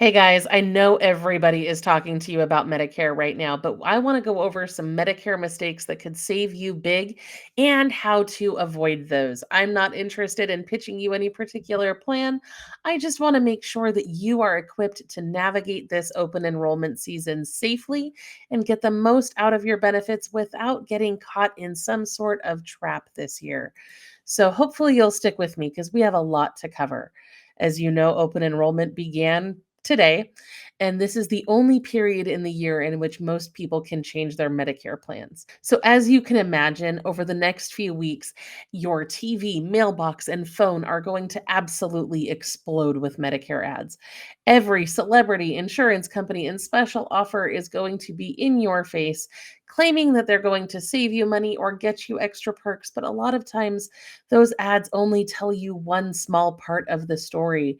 Hey guys, I know everybody is talking to you about Medicare right now, but I want to go over some Medicare mistakes that could save you big and how to avoid those. I'm not interested in pitching you any particular plan. I just want to make sure that you are equipped to navigate this open enrollment season safely and get the most out of your benefits without getting caught in some sort of trap this year. So hopefully you'll stick with me because we have a lot to cover. As you know, open enrollment began today, and this is the only period in the year in which most people can change their Medicare plans. So, as you can imagine, over the next few weeks, your TV, mailbox, and phone are going to absolutely explode with Medicare ads. Every celebrity, insurance company, and special offer is going to be in your face, claiming that they're going to save you money or get you extra perks. But a lot of times, those ads only tell you one small part of the story.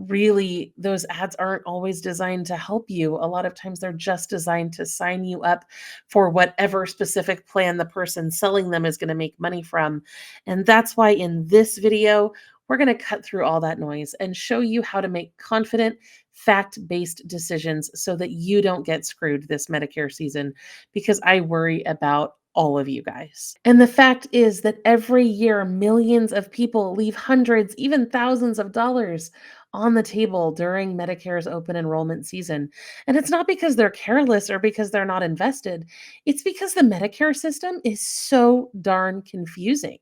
Really, those ads aren't always designed to help you. A lot of times they're just designed to sign you up for whatever specific plan the person selling them is going to make money from. And that's why in this video, we're going to cut through all that noise and show you how to make confident, fact based decisions so that you don't get screwed this Medicare season, because I worry about all of you guys. And the fact is that every year, millions of people leave hundreds, even thousands of dollars on the table during Medicare's open enrollment season. And it's not because they're careless or because they're not invested. It's because the Medicare system is so darn confusing.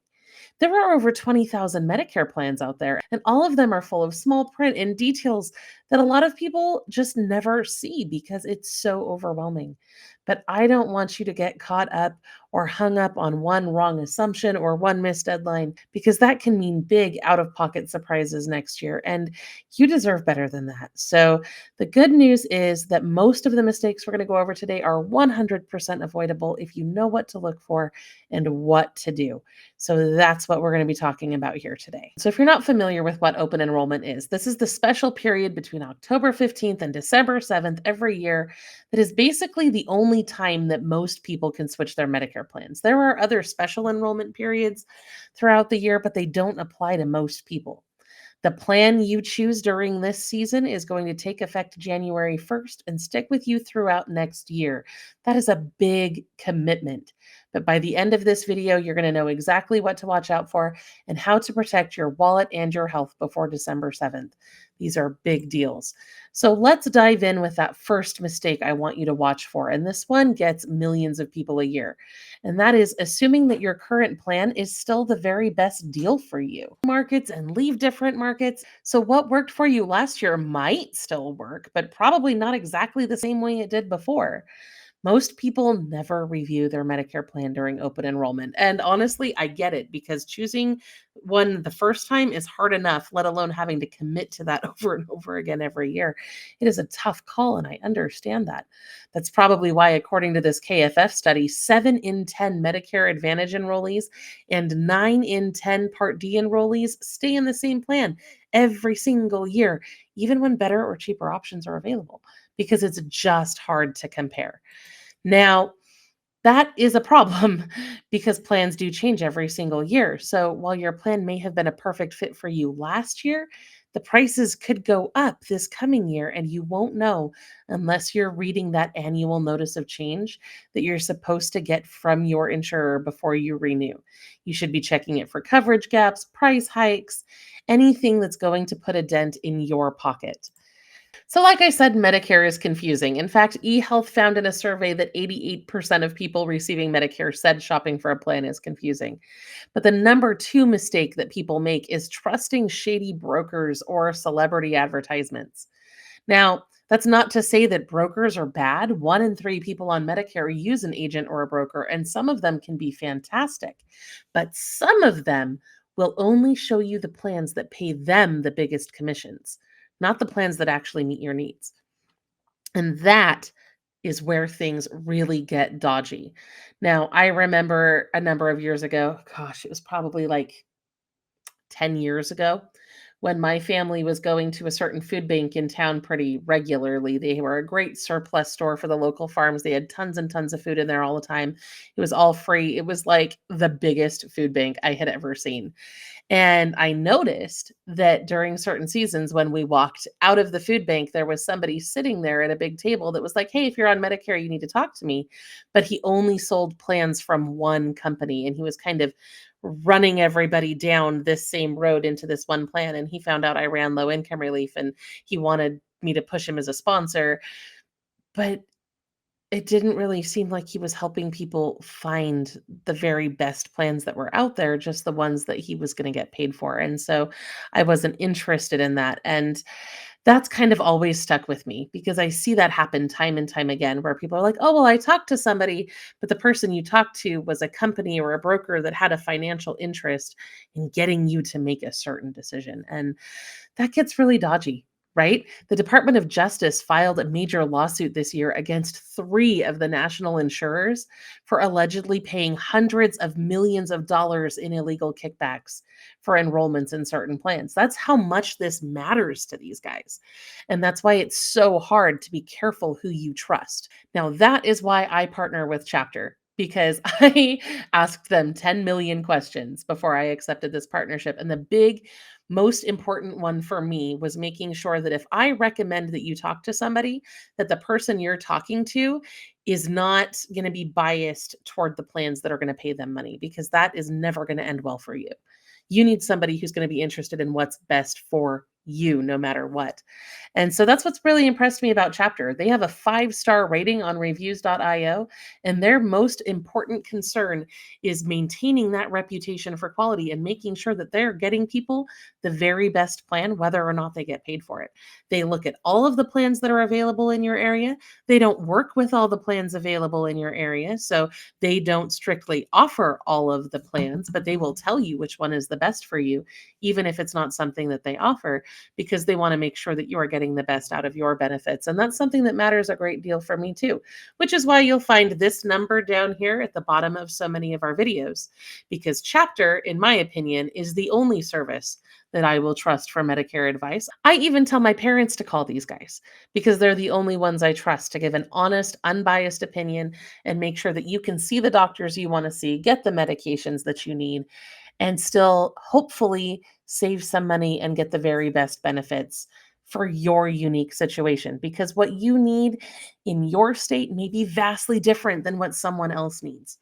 There are over 20,000 Medicare plans out there, and all of them are full of small print and details that a lot of people just never see because it's so overwhelming. But I don't want you to get caught up or hung up on one wrong assumption or one missed deadline, because that can mean big out of pocket surprises next year. And you deserve better than that. So, the good news is that most of the mistakes we're going to go over today are 100% avoidable if you know what to look for and what to do. So that's what we're going to be talking about here today. So if you're not familiar with what open enrollment is, this is the special period between October 15th and December 7th every year that is basically the only time that most people can switch their Medicare plans. There are other special enrollment periods throughout the year, but they don't apply to most people. The plan you choose during this season is going to take effect January 1st and stick with you throughout next year. That is a big commitment. But by the end of this video, you're going to know exactly what to watch out for and how to protect your wallet and your health before December 7th. These are big deals. So let's dive in with that first mistake I want you to watch for. And this one gets millions of people a year. And that is assuming that your current plan is still the very best deal for you. Markets and leave different markets. So what worked for you last year might still work, but probably not exactly the same way it did before. Most people never review their Medicare plan during open enrollment. And honestly, I get it, because choosing one the first time is hard enough, let alone having to commit to that over and over again every year. It is a tough call, and I understand that. That's probably why, according to this KFF study, 7 in 10 Medicare Advantage enrollees and 9 in 10 Part D enrollees stay in the same plan every single year, even when better or cheaper options are available, because it's just hard to compare. Now, that is a problem because plans do change every single year. So while your plan may have been a perfect fit for you last year, the prices could go up this coming year, and you won't know unless you're reading that annual notice of change that you're supposed to get from your insurer before you renew. You should be checking it for coverage gaps, price hikes, anything that's going to put a dent in your pocket. So, like I said, Medicare is confusing. In fact, eHealth found in a survey that 88% of people receiving Medicare said shopping for a plan is confusing. But the number two mistake that people make is trusting shady brokers or celebrity advertisements. Now, that's not to say that brokers are bad. 1 in 3 people on Medicare use an agent or a broker, and some of them can be fantastic. But some of them will only show you the plans that pay them the biggest commissions, not the plans that actually meet your needs. And that is where things really get dodgy. Now, I remember a number of years ago, gosh, it was probably like 10 years ago, when my family was going to a certain food bank in town pretty regularly. They were a great surplus store for the local farms. They had tons and tons of food in there all the time. It was all free. It was like the biggest food bank I had ever seen. And I noticed that during certain seasons when we walked out of the food bank, there was somebody sitting there at a big table that was like, "Hey, if you're on Medicare, you need to talk to me." But he only sold plans from one company, and he was kind of running everybody down this same road into this one plan. And he found out I ran low income relief and he wanted me to push him as a sponsor. But it didn't really seem like he was helping people find the very best plans that were out there, just the ones that he was gonna get paid for, and so I wasn't interested in that, and that's kind of always stuck with me because I see that happen time and time again where people are like, "Oh, well, I talked to somebody," but the person you talked to was a company or a broker that had a financial interest in getting you to make a certain decision, and that gets really dodgy, right? The Department of Justice filed a major lawsuit this year against three of the national insurers for allegedly paying hundreds of millions of dollars in illegal kickbacks for enrollments in certain plans. That's how much this matters to these guys. And that's why it's so hard to be careful who you trust. Now, that is why I partner with Chapter. Because I asked them 10 million questions before I accepted this partnership. And the big most important one for me was making sure that if I recommend that you talk to somebody, that the person you're talking to is not going to be biased toward the plans that are going to pay them money, because that is never going to end well for you. You need somebody who's going to be interested in what's best for you no matter what. And so that's what's really impressed me about Chapter. They have a 5-star rating on reviews.io, and their most important concern is maintaining that reputation for quality and making sure that they're getting people the very best plan, whether or not they get paid for it. They look at all of the plans that are available in your area. They don't work with all the plans available in your area. So they don't strictly offer all of the plans, but they will tell you which one is the best for you, even if it's not something that they offer, because they want to make sure that you are getting the best out of your benefits. And that's something that matters a great deal for me too, which is why you'll find this number down here at the bottom of so many of our videos, because Chapter, in my opinion, is the only service that I will trust for Medicare advice. I even tell my parents to call these guys because they're the only ones I trust to give an honest, unbiased opinion and make sure that you can see the doctors you want to see, get the medications that you need, and still hopefully save some money and get the very best benefits for your unique situation, because what you need in your state may be vastly different than what someone else needs.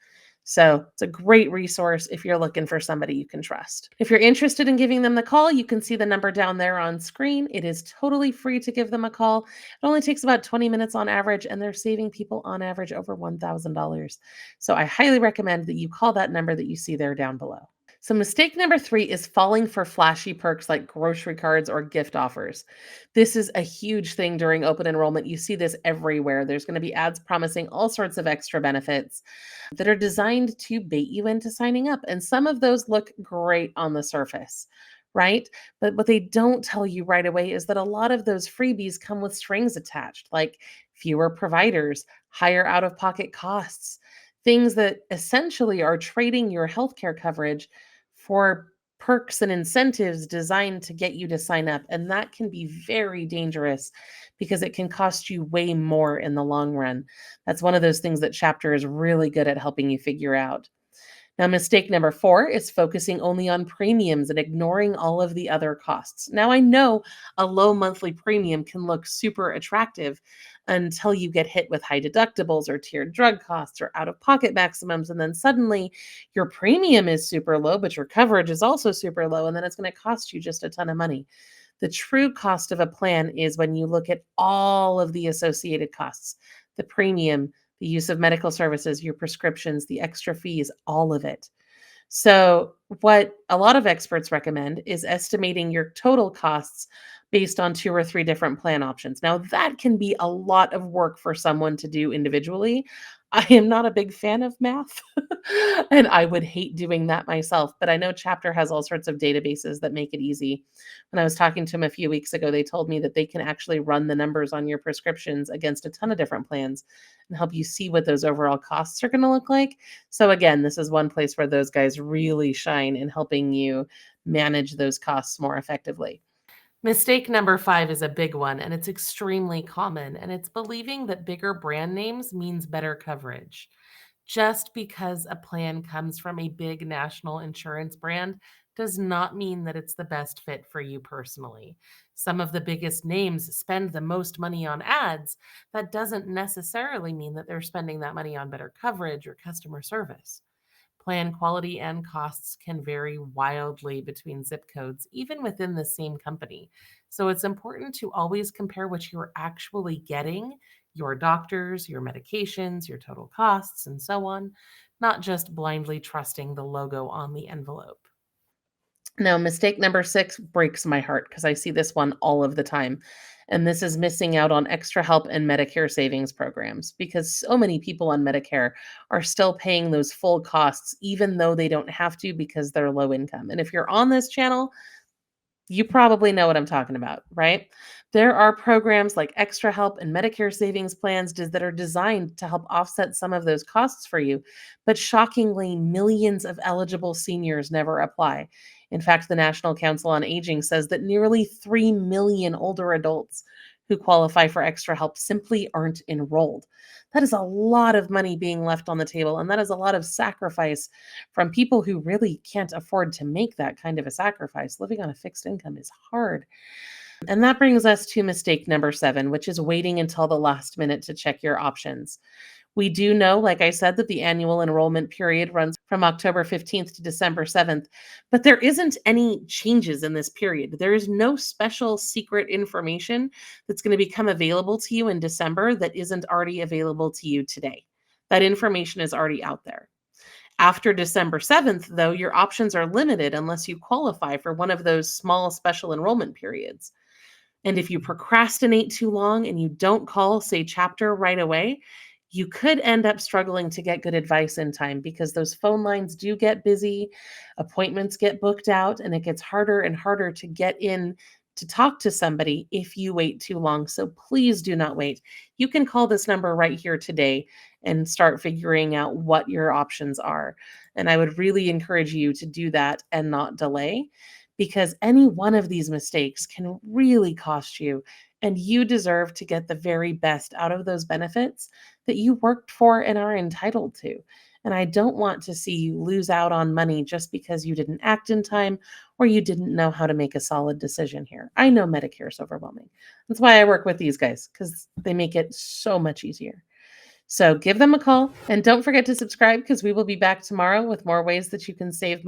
So it's a great resource if you're looking for somebody you can trust. If you're interested in giving them the call, you can see the number down there on screen. It is totally free to give them a call. It only takes about 20 minutes on average, and they're saving people on average over $1,000. So I highly recommend that you call that number that you see there down below. So, mistake number 3 is falling for flashy perks like grocery cards or gift offers. This is a huge thing during open enrollment. You see this everywhere. There's going to be ads promising all sorts of extra benefits that are designed to bait you into signing up. And some of those look great on the surface, right? But what they don't tell you right away is that a lot of those freebies come with strings attached, like fewer providers, higher out of pocket costs, things that essentially are trading your healthcare coverage for perks and incentives designed to get you to sign up. And that can be very dangerous because it can cost you way more in the long run. That's one of those things that Chapter is really good at helping you figure out. Now, mistake number 4 is focusing only on premiums and ignoring all of the other costs. Now, I know a low monthly premium can look super attractive until you get hit with high deductibles or tiered drug costs or out of pocket maximums. And then suddenly your premium is super low, but your coverage is also super low. And then it's going to cost you just a ton of money. The true cost of a plan is when you look at all of the associated costs, the premium, the use of medical services, your prescriptions, the extra fees, all of it. So, what a lot of experts recommend is estimating your total costs based on 2 or 3 different plan options. Now, that can be a lot of work for someone to do individually. I am not a big fan of math, and I would hate doing that myself, but I know Chapter has all sorts of databases that make it easy. When I was talking to them a few weeks ago, they told me that they can actually run the numbers on your prescriptions against a ton of different plans and help you see what those overall costs are gonna look like. So again, this is one place where those guys really shine in helping you manage those costs more effectively. Mistake number 5 is a big one, and it's extremely common, and it's believing that bigger brand names means better coverage. Just because a plan comes from a big national insurance brand does not mean that it's the best fit for you personally. Some of the biggest names spend the most money on ads. That doesn't necessarily mean that they're spending that money on better coverage or customer service. Plan quality and costs can vary wildly between zip codes, even within the same company. So it's important to always compare what you're actually getting, your doctors, your medications, your total costs, and so on, not just blindly trusting the logo on the envelope. Now, mistake number 6 breaks my heart because I see this one all of the time. And this is missing out on extra help in Medicare savings programs because so many people on Medicare are still paying those full costs, even though they don't have to because they're low income. And if you're on this channel, you probably know what I'm talking about, right? There are programs like Extra Help and Medicare Savings Plans that are designed to help offset some of those costs for you. But shockingly, millions of eligible seniors never apply. In fact, the National Council on Aging says that nearly 3 million older adults who qualify for extra help simply aren't enrolled. That is a lot of money being left on the table, and that is a lot of sacrifice from people who really can't afford to make that kind of a sacrifice. Living on a fixed income is hard. And that brings us to mistake number 7, which is waiting until the last minute to check your options. We do know, like I said, that the annual enrollment period runs from October 15th to December 7th, but there isn't any changes in this period. There is no special secret information that's going to become available to you in December that isn't already available to you today. That information is already out there. After December 7th, though, your options are limited unless you qualify for one of those small special enrollment periods. And if you procrastinate too long and you don't call, say, chapter right away, you could end up struggling to get good advice in time because those phone lines do get busy, appointments get booked out, and it gets harder and harder to get in to talk to somebody if you wait too long. So please do not wait. You can call this number right here today and start figuring out what your options are. And I would really encourage you to do that and not delay because any one of these mistakes can really cost you. And you deserve to get the very best out of those benefits that you worked for and are entitled to. And I don't want to see you lose out on money just because you didn't act in time or you didn't know how to make a solid decision here. I know Medicare is overwhelming. That's why I work with these guys because they make it so much easier. So give them a call and don't forget to subscribe because we will be back tomorrow with more ways that you can save money.